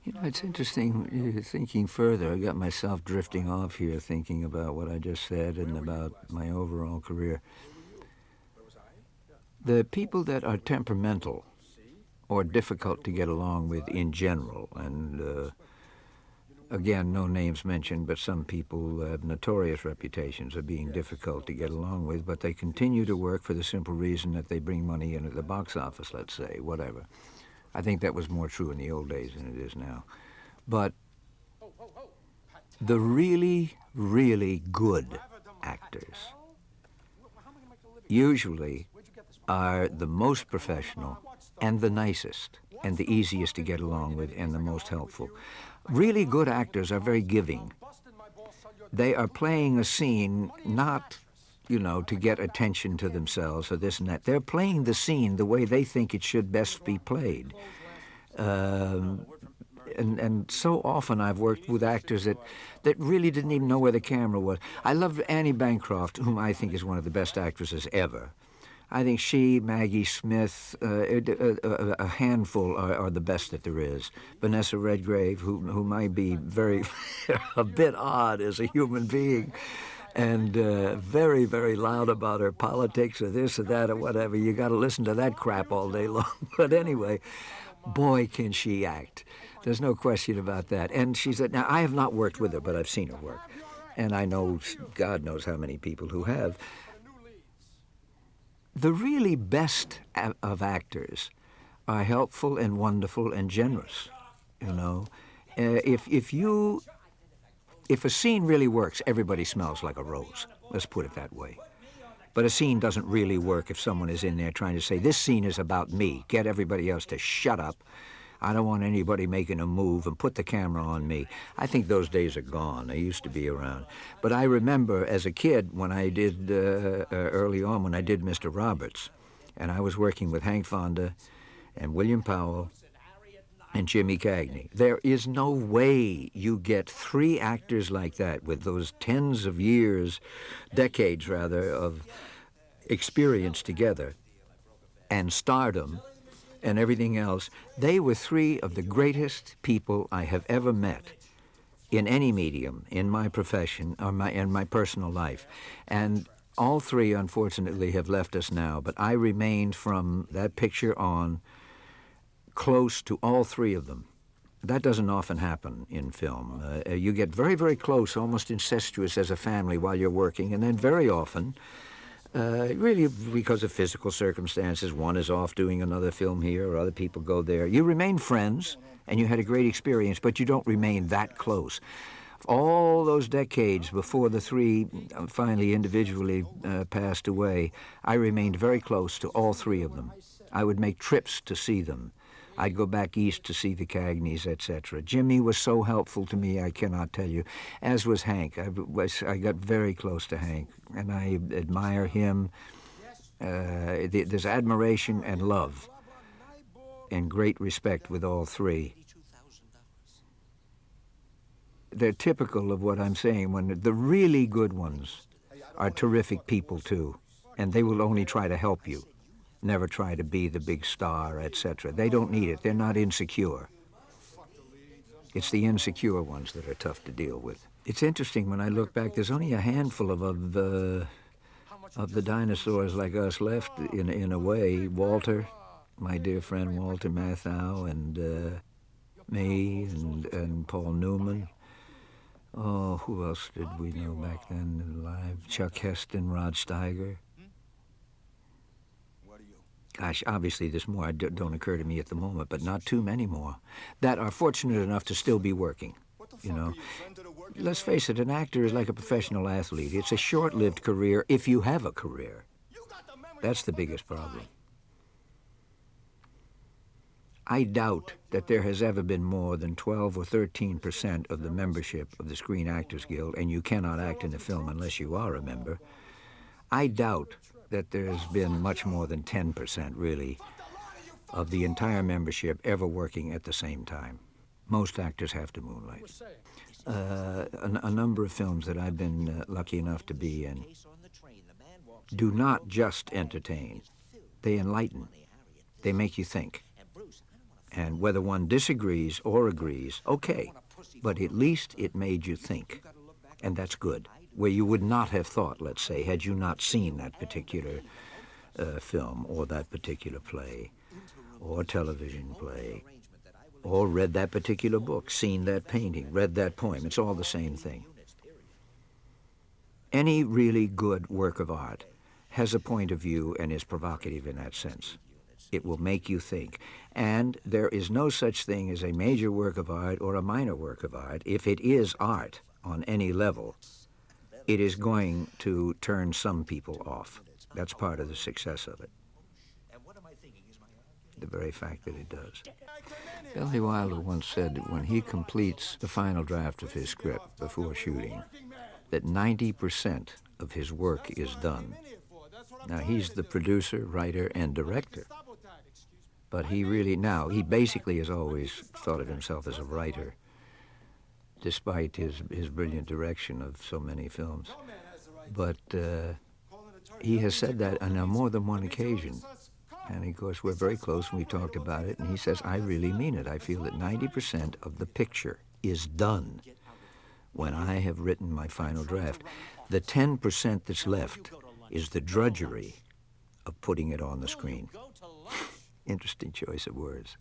You know, it's interesting thinking further. I got myself drifting off here thinking about what I just said and about my overall career. The people that are temperamental or difficult to get along with in general, and again, no names mentioned, but some people have notorious reputations of being difficult to get along with, but they continue to work for the simple reason that they bring money in at the box office, let's say, whatever. I think that was more true in the old days than it is now. But the really, really good actors usually are the most professional and the nicest and the easiest to get along with and the most helpful. Really good actors are very giving. They are playing a scene not, to get attention to themselves or this and that. They're playing the scene the way they think it should best be played. And so often I've worked with actors that really didn't even know where the camera was. I love Annie Bancroft, whom I think is one of the best actresses ever. I think she, Maggie Smith, a handful are the best that there is. Vanessa Redgrave, who might be very, a bit odd as a human being, and very, very loud about her politics or this or that or whatever. You got to listen to that crap all day long. But anyway, boy, can she act. There's no question about that. And she said, now, I have not worked with her, but I've seen her work. And I know, God knows how many people who have. The really best of actors are helpful and wonderful and generous, If a scene really works, everybody smells like a rose. Let's put it that way. But a scene doesn't really work if someone is in there trying to say, this scene is about me. Get everybody else to shut up. I don't want anybody making a move and put the camera on me. I think those days are gone. They used to be around. But I remember as a kid when I did, early on, when I did Mr. Roberts, and I was working with Hank Fonda and William Powell and Jimmy Cagney. There is no way you get three actors like that with those tens of years, decades rather, of experience together and stardom and everything else. They were three of the greatest people I have ever met in any medium, in my profession, or in my personal life. And all three, unfortunately, have left us now, but I remained from that picture on close to all three of them. That doesn't often happen in film. You get very, very close, almost incestuous as a family while you're working, and then very often, really because of physical circumstances, one is off doing another film here or other people go there. You remain friends and you had a great experience, but you don't remain that close. All those decades before the three finally individually passed away, I remained very close to all three of them. I would make trips to see them. I'd go back east to see the Cagneys, etc. Jimmy was so helpful to me, I cannot tell you, as was Hank. I got very close to Hank, and I admire him. There's admiration and love and great respect with all three. They're typical of what I'm saying, when the really good ones are terrific people, too, and they will only try to help you. Never try to be the big star, etc. They don't need it. They're not insecure. It's the insecure ones that are tough to deal with. It's interesting when I look back, there's only a handful of the dinosaurs like us left in a way. Walter, my dear friend Walter Matthau, and me, and Paul Newman. Oh, who else did we know back then alive? Chuck Heston, Rod Steiger. Gosh, obviously there's more that don't occur to me at the moment, but not too many more that are fortunate enough to still be working, Let's face it, an actor is like a professional athlete. It's a short-lived career if you have a career. That's the biggest problem. I doubt that there has ever been more than 12 or 13% of the membership of the Screen Actors Guild, and you cannot act in the film unless you are a member. I doubt that there's been much more than 10%, really, of the entire membership ever working at the same time. Most actors have to moonlight. A number of films that I've been lucky enough to be in do not just entertain. They enlighten. They make you think. And whether one disagrees or agrees, okay, but at least it made you think, and that's good, where you would not have thought, let's say, had you not seen that particular film or that particular play or television play or read that particular book, seen that painting, read that poem. It's all the same thing. Any really good work of art has a point of view and is provocative in that sense. It will make you think. And there is no such thing as a major work of art or a minor work of art. If it is art on any level, it is going to turn some people off. That's part of the success of it. The very fact that it does. Billy Wilder once said that when he completes the final draft of his script before shooting, that 90% of his work is done. Now, he's the producer, writer, and director. But he basically has always thought of himself as a writer, despite his brilliant direction of so many films. But he has said that on more than one occasion. And of course, we're very close and we talked about it, and he says, I really mean it. I feel that 90% of the picture is done when I have written my final draft. The 10% that's left is the drudgery of putting it on the screen. Interesting choice of words.